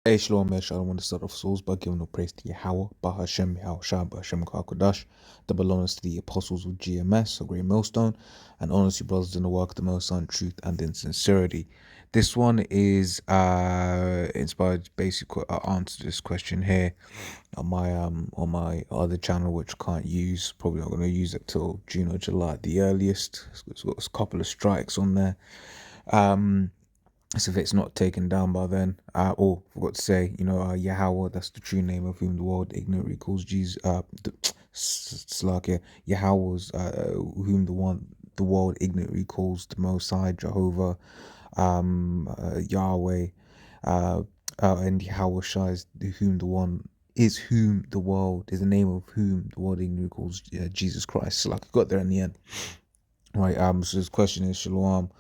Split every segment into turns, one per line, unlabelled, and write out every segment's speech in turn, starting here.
Hey, Shalom, I want to start off souls by giving all praise to Yahweh, Bahashem, Yahushua, Bahashem, Kakodash, double honors to the apostles of GMS, a great millstone, and honors to brothers in the work of the Most High in truth and in sincerity. This one is inspired basically answer this question here on my other channel, which I can't use. Probably not going to use it till June or July at the earliest. It's got a couple of strikes on there. So if it's not taken down by then, forgot to say, Yahweh, that's the true name of whom the world ignorantly calls Jesus. Slakia, Yahweh's whom the world ignorantly calls the Most High, Jehovah, Yahweh, and Yahweh Shai is whom the world is the name of whom the world ignorantly calls Jesus Christ. So like I got there in the end, right? So this question is Shalom.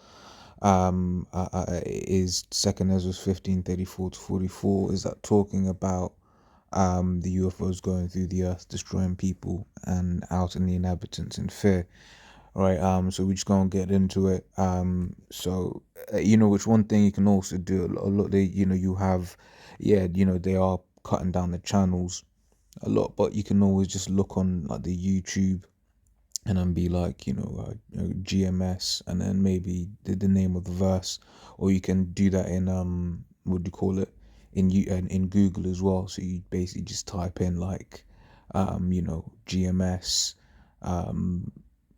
Is Second Ezra 15:34-44? Is that talking about the UFOs going through the earth, destroying people and outing the inhabitants in fear? All right. So we're just gonna get into it. Which one thing you can also do a lot. You have, they are cutting down the channels a lot, but you can always just look on like the YouTube and then be like, GMS, and then maybe the name of the verse, or you can do that in what do you call it, in Google as well. So you basically just type in like, GMS,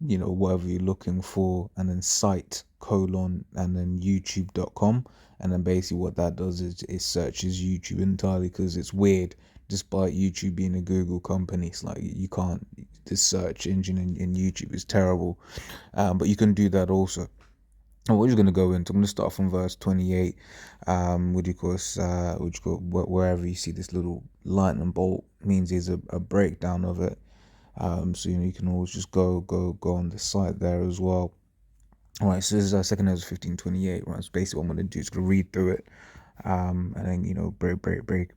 whatever you're looking for, and then site colon and then youtube.com, and then basically what that does is it searches YouTube entirely, because it's weird, despite YouTube being a Google company, it's like you can't, the search engine in YouTube is terrible, but you can do that also. And we're just going to go into, I'm going to start from verse 28, wherever you see this little lightning bolt means there's a breakdown of it. So you can always just go on the site there as well. All right, so this is 2nd Ezra 15:28. Right, so basically what I'm gonna do is gonna read through it, and then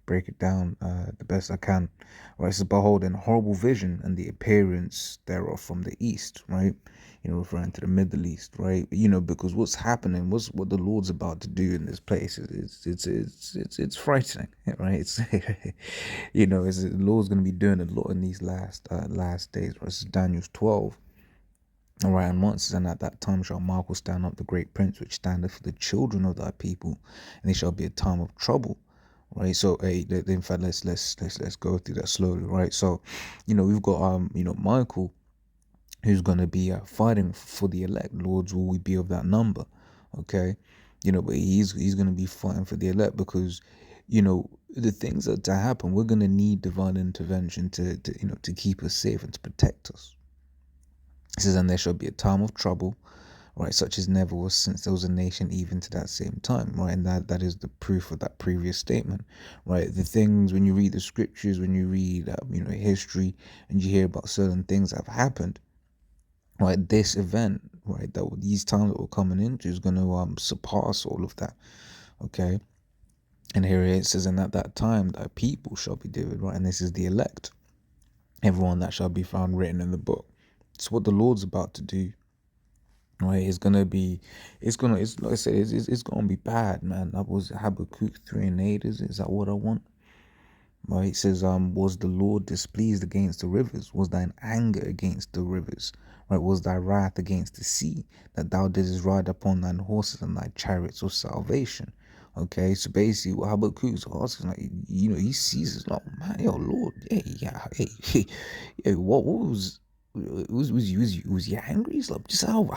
break it down the best I can. Right, so behold, an horrible vision and the appearance thereof from the east. Right, referring to the Middle East. Right, because what's happening, what the Lord's about to do in this place it's frightening. Right, it's it's the Lord's gonna be doing a lot in these last days. Right, this is Daniel's 12. All right, and once and at that time shall Michael stand up, the great prince, which standeth for the children of thy people, and it shall be a time of trouble. Right, so in fact, let's go through that slowly. Right, so we've got Michael, who's gonna be fighting for the elect. Lords, will we be of that number? Okay, but he's gonna be fighting for the elect, because the things that to happen, we're gonna need divine intervention to keep us safe and to protect us. It says, and there shall be a time of trouble, right, such as never was since there was a nation even to that same time, right? And that is the proof of that previous statement, right? The things, when you read the scriptures, when you read history, and you hear about certain things that have happened, right, this event, right, that these times that we're coming into is going to surpass all of that. Okay, and here it says, and at that time thy people shall be delivered, right? And this is the elect, everyone that shall be found written in the book. It's what the Lord's about to do. Right, it's like I said, it's gonna be bad, man. That was Habakkuk 3:8. Is that what I want? Right, it says, was the Lord displeased against the rivers? Was thine anger against the rivers? Right, was thy wrath against the sea, that thou didst ride upon thine horses and thy chariots of salvation? Okay, so basically, what Habakkuk's asking, like, he sees it, like, man, yo, Lord, hey, what was was you angry? It's like, just how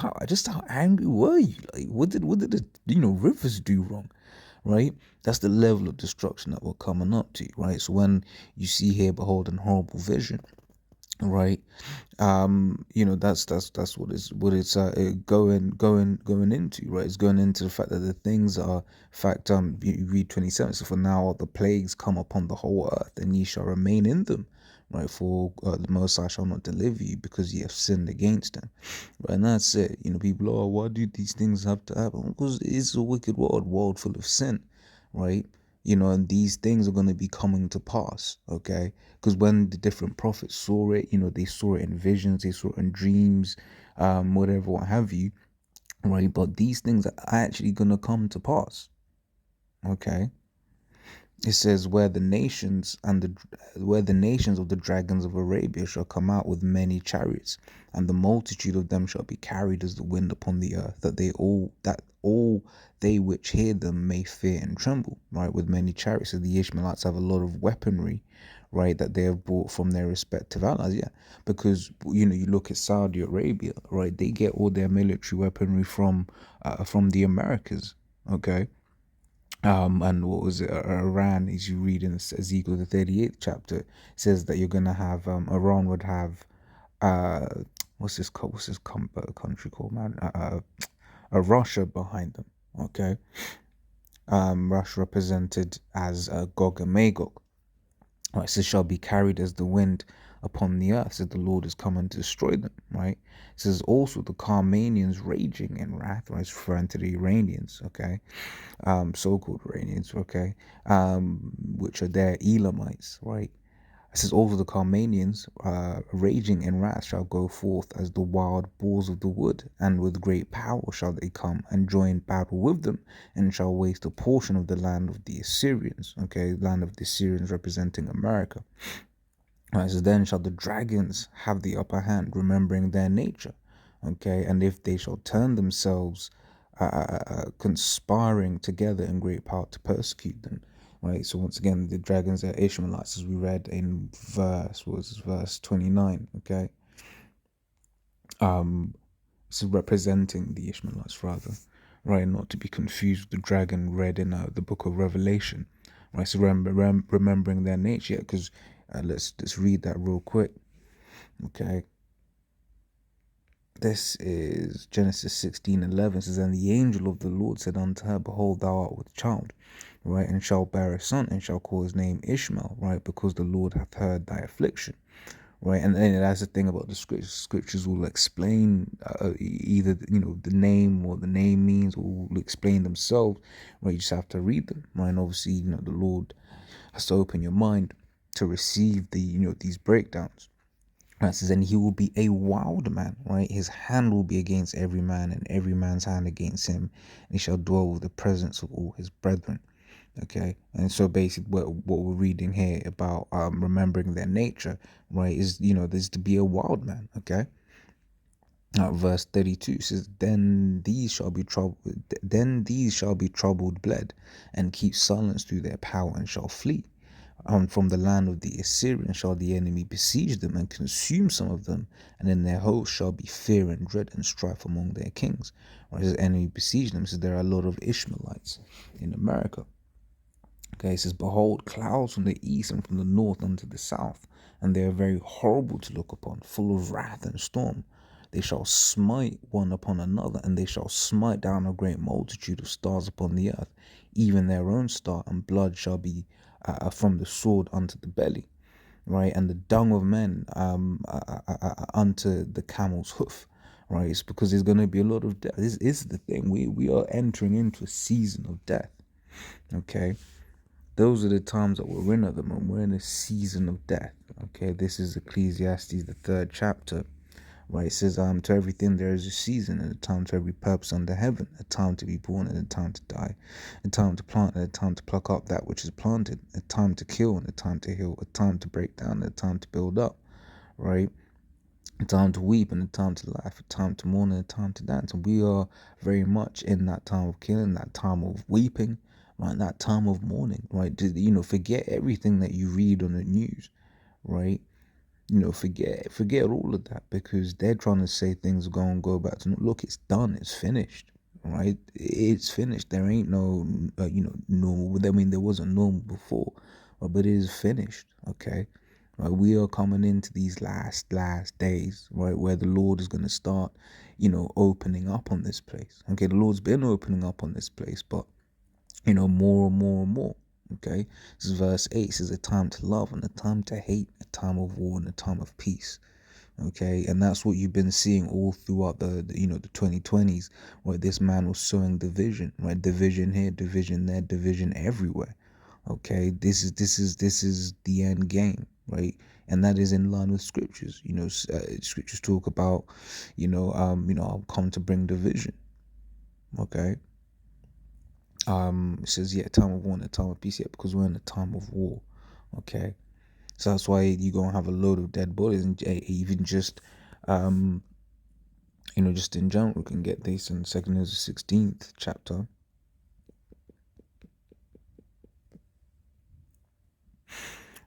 angry were you? Like, what did the rivers do wrong? Right, that's the level of destruction that we're coming up to. Right, so when you see here, behold, an horrible vision, right, that's what it's going into. Right, it's going into the fact that the things are, in fact, you read 27, so for now the plagues come upon the whole earth, and ye shall remain in them, right, for the Most High shall not deliver you, because ye have sinned against him. Right, and that's it. People are, why do these things have to happen? Because it's a wicked world full of sin, right? And these things are going to be coming to pass, okay? Because when the different prophets saw it, they saw it in visions, they saw it in dreams, whatever, what have you, right? But these things are actually going to come to pass, okay? It says where the nations of the dragons of Arabia shall come out with many chariots, and the multitude of them shall be carried as the wind upon the earth, that all they which hear them may fear and tremble. Right, with many chariots. So the Ishmaelites have a lot of weaponry, right, that they have bought from their respective allies. Yeah, because you look at Saudi Arabia, right, they get all their military weaponry from the Americas. Okay, and what was it, Iran, as you read in Ezekiel the 38th chapter, says that you're gonna have Iran would have uh what's this country called, man, Russia behind them. Okay, Russia represented as Gog and Magog. Right, so shall be carried as the wind upon the earth, says the Lord is coming to destroy them. Right, it says also the Carmanians raging in wrath, right, it's referring to the Iranians. Okay, so-called Iranians, okay, which are their Elamites, right? It says, over the Carmanians, raging in wrath, shall go forth as the wild boars of the wood, and with great power shall they come and join battle with them, and shall waste a portion of the land of the Assyrians, okay, land of the Assyrians representing America. Right, so then shall the dragons have the upper hand, remembering their nature, okay, and if they shall turn themselves conspiring together in great power to persecute them. Right, so once again, the dragons are Ishmaelites, as we read in verse 29. Okay, this is representing the Ishmaelites, rather, right, not to be confused with the dragon read in the book of Revelation. Right, so remembering their nature, because let's read that real quick. Okay, this is Genesis 16:11. Says, and the angel of the Lord said unto her, behold, thou art with child, right, and shall bear a son, and shall call his name Ishmael, right, because the Lord hath heard thy affliction. Right, and then that's the thing about the scriptures. Scriptures will explain either the name, or the name means, or will explain themselves. Right, you just have to read them. Right, and obviously the Lord has to open your mind to receive these breakdowns. Right, it says, and he will be a wild man, right? His hand will be against every man, and every man's hand against him, and he shall dwell with the presence of all his brethren. Okay, and so basically, what we're reading here about remembering their nature, right, is there's to be a wild man. Okay, verse 32 says, then these shall be troubled bled, and keep silence through their power, and shall flee. From the land of the Assyrians shall the enemy besiege them and consume some of them, and in their host shall be fear and dread and strife among their kings. Right, as the enemy besiege them, so there are a lot of Ishmaelites in America. Okay, it says, behold, clouds from the east and from the north unto the south, and they are very horrible to look upon, full of wrath and storm. They shall smite one upon another, and they shall smite down a great multitude of stars upon the earth, even their own star, and blood shall be from the sword unto the belly, right, and the dung of men unto the camel's hoof. Right, it's because there's going to be a lot of death. This is the thing. We are entering into a season of death. Okay, those are the times that we're in at the moment. We're in a season of death. Okay, this is Ecclesiastes, the 3rd chapter. Right, it says, to everything there is a season, and a time to every purpose under heaven, a time to be born and a time to die, a time to plant and a time to pluck up that which is planted, a time to kill and a time to heal, a time to break down and a time to build up. Right, a time to weep and a time to laugh, a time to mourn and a time to dance. And we are very much in that time of killing, that time of weeping, right, that time of mourning. Right, forget everything that you read on the news. Right, forget all of that, because they're trying to say things are going to go back to look, it's done, it's finished. Right, it's finished. There ain't no normal. I mean, there wasn't normal before, but it is finished. Okay, right, we are coming into these last days, right, where the Lord is going to start opening up on this place. Okay, the Lord's been opening up on this place, but more and more and more. Okay, this is verse 8. It says, a time to love and a time to hate, a time of war and a time of peace. Okay, and that's what you've been seeing all throughout the 2020s, where this man was sowing division, right? Division here, division there, division everywhere. Okay, this is the end game, right? And that is in line with scriptures. Scriptures talk about I'll come to bring division. Okay, It says, yeah, time of war and a time of peace, yeah, because we're in a time of war. Okay. So that's why you're gonna have a load of dead bodies, and even just just in general, we can get this in 16th chapter.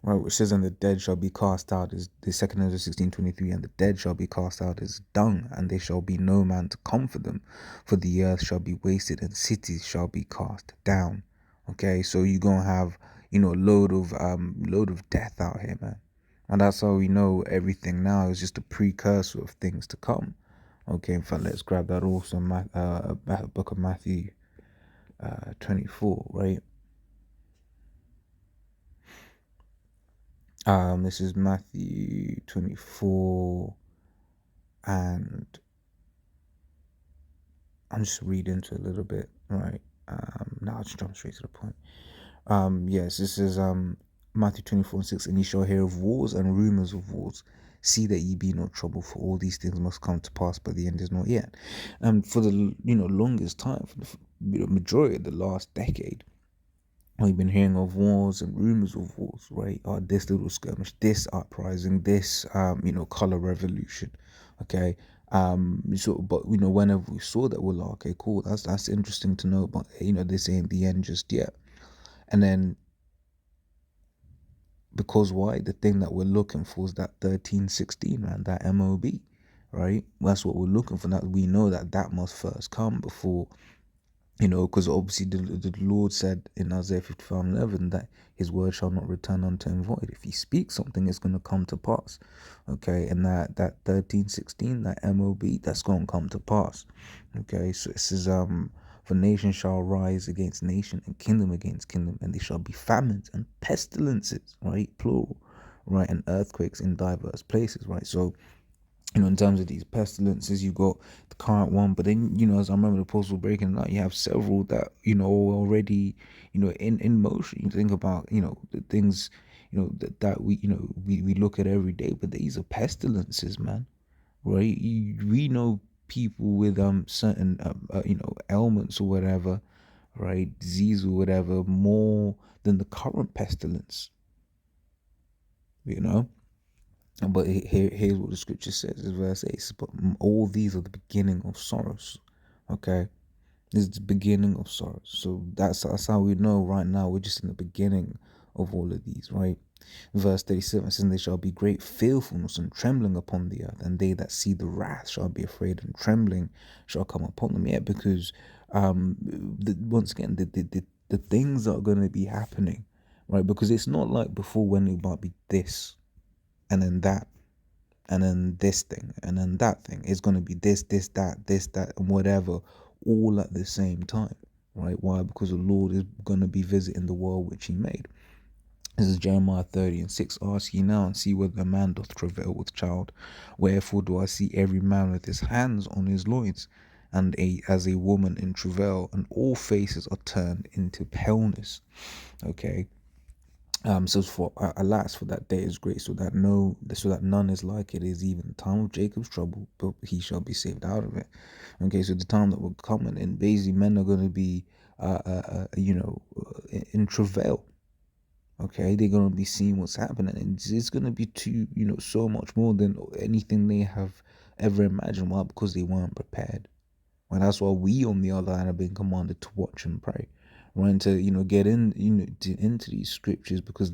Right, which says, and the dead shall be cast out, is the 16:23, and the dead shall be cast out as dung, and there shall be no man to comfort them, for the earth shall be wasted, and cities shall be cast down. Okay, so you're gonna have load of death out here, man, and that's how we know everything now is just a precursor of things to come. Okay, in fact, let's grab that also, book of Matthew 24, right? This is Matthew 24, and I'm just reading into it a little bit, right? Now I'll just jump straight to the point. Yes, this is Matthew 24:6, and ye shall hear of wars and rumors of wars. See that ye be not troubled, for all these things must come to pass, but the end is not yet. And for the longest time, for the majority of the last decade, we've been hearing of wars and rumors of wars, right? This little skirmish, this uprising, this color revolution, okay. But whenever we saw that, we're like, okay, cool, that's interesting to know, but this ain't the end just yet. And then, because why? The thing that we're looking for is that 1316, man, that MOB, right? That's what we're looking for. That we know that must first come before. Because obviously the Lord said in Isaiah 55:11 that his word shall not return unto him void. If he speaks something, it's going to come to pass. Okay, and that 1316, that MOB, that's going to come to pass. Okay, so it says, for nation shall rise against nation and kingdom against kingdom, and there shall be famines and pestilences, right? Plural, right? And earthquakes in diverse places, right? So, in terms of these pestilences, you got the current one, but then, as I remember the apostle breaking it out, you have several that, already, in motion. You think about, the things, that we look at every day, but these are pestilences, man, right? We know people with certain ailments or whatever, right, disease or whatever, more than the current pestilence, you know. But here's what the scripture says. Is verse 8. Says, but all these are the beginning of sorrows. Okay, this is the beginning of sorrows. So that's how we know right now we're just in the beginning of all of these, right? Verse 37 says, and there shall be great fearfulness and trembling upon the earth, and they that see the wrath shall be afraid, and trembling shall come upon them. Yeah, because once again, the things that are going to be happening, right? Because it's not like before when it might be this and then that and then this thing and then that thing. It's going to be this that and whatever, all at the same time, right? Why? Because the Lord is going to be visiting the world which he made. This is Jeremiah 30:6. Ask ye now and see whether a man doth travail with child. Wherefore do I see every man with his hands on his loins, and as a woman in travail, and all faces are turned into paleness. Okay. So for alas, for that day is great, so that none is like it is, even the time of Jacob's trouble, but he shall be saved out of it. Okay, so the time that will come, and basically men are going to be, in travail. Okay, they're going to be seeing what's happening, and it's going to be too, so much more than anything they have ever imagined. Why? Because they weren't prepared. And that's why we, on the other hand, have been commanded to watch and pray, right? To get in, into these scriptures, because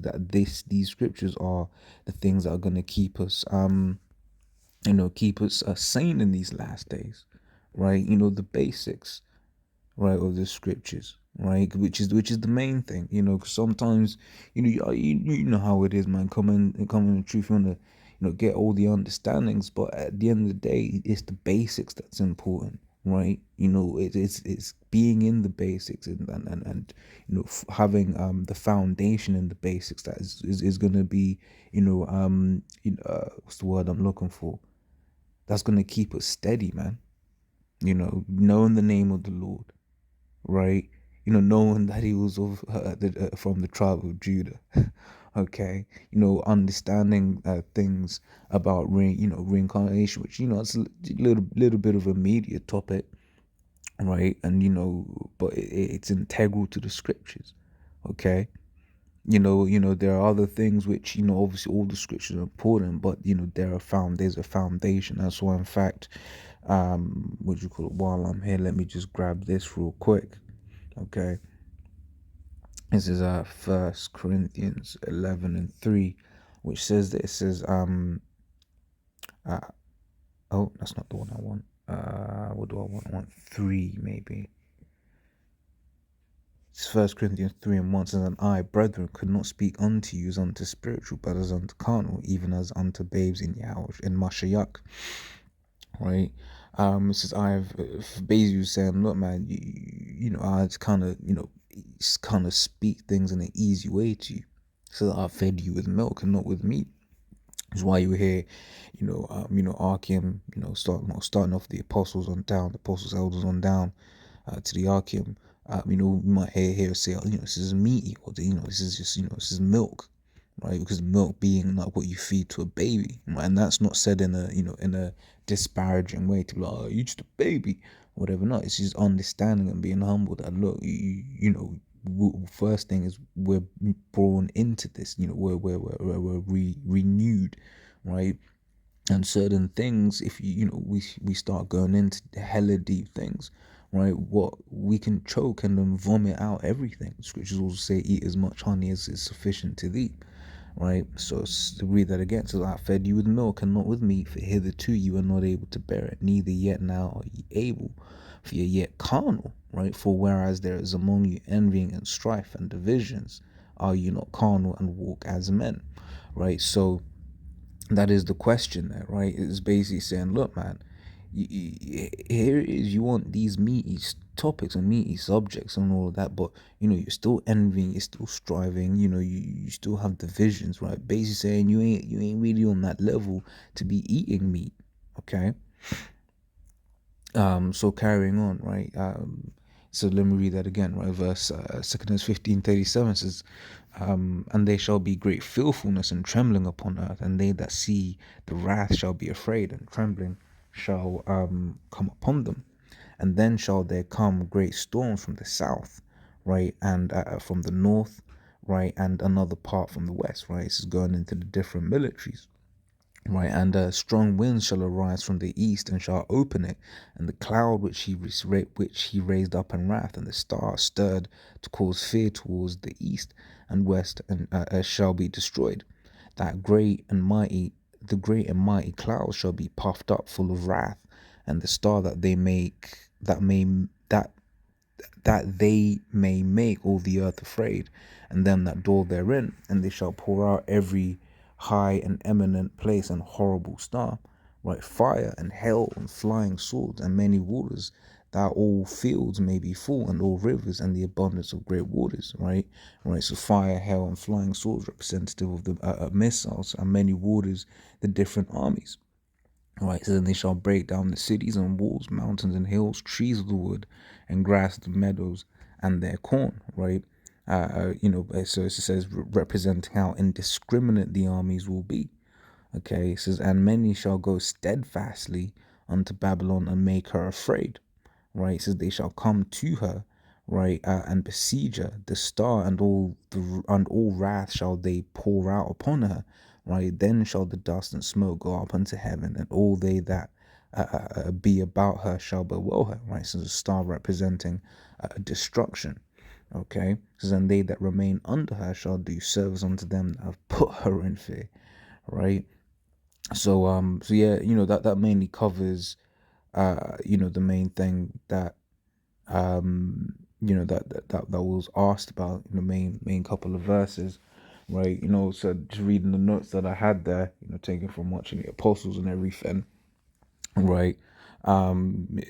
these scriptures are the things that are going to keep us, keep us sane in these last days, right? The basics, right, of the scriptures, right, which is the main thing, because sometimes, you know how it is, man. Coming in the truth, you want to, get all the understandings, but at the end of the day, it's the basics that's important, right? It's being in the basics, and having the foundation in the basics that is going to be, what's the word I'm looking for, that's going to keep us steady, man. Knowing the name of the Lord, right? Knowing that he was from the tribe of Judah. Okay, understanding things about reincarnation, which it's a little bit of a media topic, right? And but it's integral to the scriptures, okay? There are other things which, obviously all the scriptures are important, but there's a foundation. That's why, in fact, what do you call it? While I'm here, let me just grab this real quick, okay? This is First Corinthians 11:3, which says that it says uh oh, that's not the one I want. What do I want? I want 3 maybe. It's First Corinthians 3:1 says, "And I, brethren, could not speak unto you as unto spiritual, but as unto carnal, even as unto babes in Yahweh, in Mashiach." Right? It says, I've basically saying, look, man, I just kind of speak things in an easy way to you, so that I fed you with milk and not with meat. Is why you hear, Archeum, starting off the apostles on down, the apostles, elders on down, to the Archeum. We might hear say, this is meaty, or this is just, this is milk, right? Because milk being like what you feed to a baby, right? And that's not said in a, in a disparaging way to be like, oh, you just a baby, whatever. Not. It's just understanding and being humble that look, first thing is we're born into this, we're renewed, right? And certain things, if we start going into hella deep things, right, what we can choke and then vomit out everything. Scriptures also say, eat as much honey as is sufficient to thee, right? So to read that again, so I fed you with milk and not with meat, for hitherto you are not able to bear it, neither yet now are ye able, for ye are yet carnal, right? For whereas there is among you envying and strife and divisions, are you not carnal and walk as men, right? So that is the question there, right? It's basically saying, look, man, here it is, you want these meaty topics and meaty subjects and all of that, but you're still envying, you're still striving, you still have divisions, right? Basically saying you ain't really on that level to be eating meat, okay? So carrying on, right? So let me read that again, right? Verse 2 15:37 says, and there shall be great fearfulness and trembling upon earth, and they that see the wrath shall be afraid, and trembling shall come upon them. And then shall there come great storms from the south, right, and from the north, right, and another part from the west, right? This is going into the different militaries, right? And strong winds shall arise from the east and shall open it, and the cloud which he raised up in wrath, and the star stirred to cause fear towards the east and west, and shall be destroyed. That the great and mighty cloud shall be puffed up, full of wrath, and the star that they may make all the earth afraid, and them that dwell therein, and they shall pour out every high and eminent place and horrible star, right? Fire and hell and flying swords and many waters, that all fields may be full, and all rivers and the abundance of great waters, right? Right. So fire, hell, and flying swords representative of the missiles, and many waters, the different armies. Right, so then they shall break down the cities and walls, mountains and hills, trees of the wood, and grass of the meadows, and their corn. Right, so it says representing how indiscriminate the armies will be. Okay, it says, and many shall go steadfastly unto Babylon and make her afraid. Right, it says they shall come to her, right, and besiege her, the star and all wrath shall they pour out upon her, right? Then shall the dust and smoke go up unto heaven, and all they that be about her shall bewail her, right? So the star representing destruction. Okay, so then they that remain under her shall do service unto them that have put her in fear, right? So yeah, that mainly covers the main thing that that was asked about in the main couple of verses, right? So just reading the notes that I had there, taken from watching the apostles and everything, right? And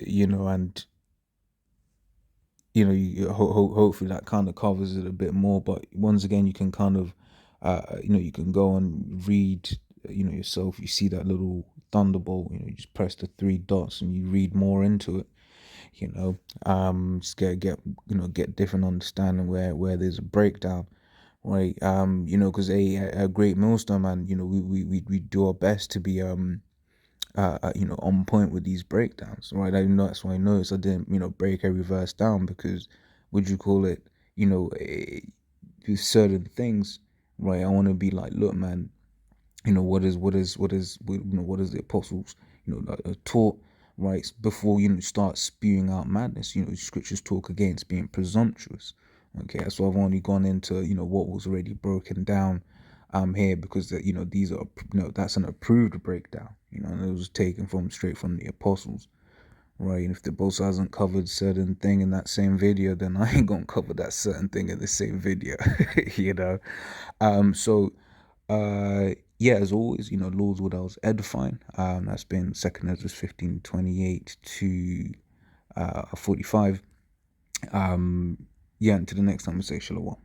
hopefully that kind of covers it a bit more. But once again, you can kind of, you can go and read, yourself. You see that little thunderbolt, you just press the 3 dots and you read more into it. Just get different understanding where there's a breakdown, right? Because a great millstone, man. We do our best to be on point with these breakdowns, right? I know that's why I noticed I didn't, break every verse down, because would you call it, with certain things, right? I want to be like, look, man, what is the apostles, taught, right? Before start spewing out madness, scriptures talk against being presumptuous. Okay, so I've only gone into what was already broken down here, because these are that's an approved breakdown, and it was taken from straight from the apostles, right? And if the boss hasn't covered certain thing in that same video, then I ain't gonna cover that certain thing in the same video. you know so yeah, as always, Lord's what I was edifying. That's been 2nd Esdras 15:28 to 45. Yeah, until the next time, we say shalom.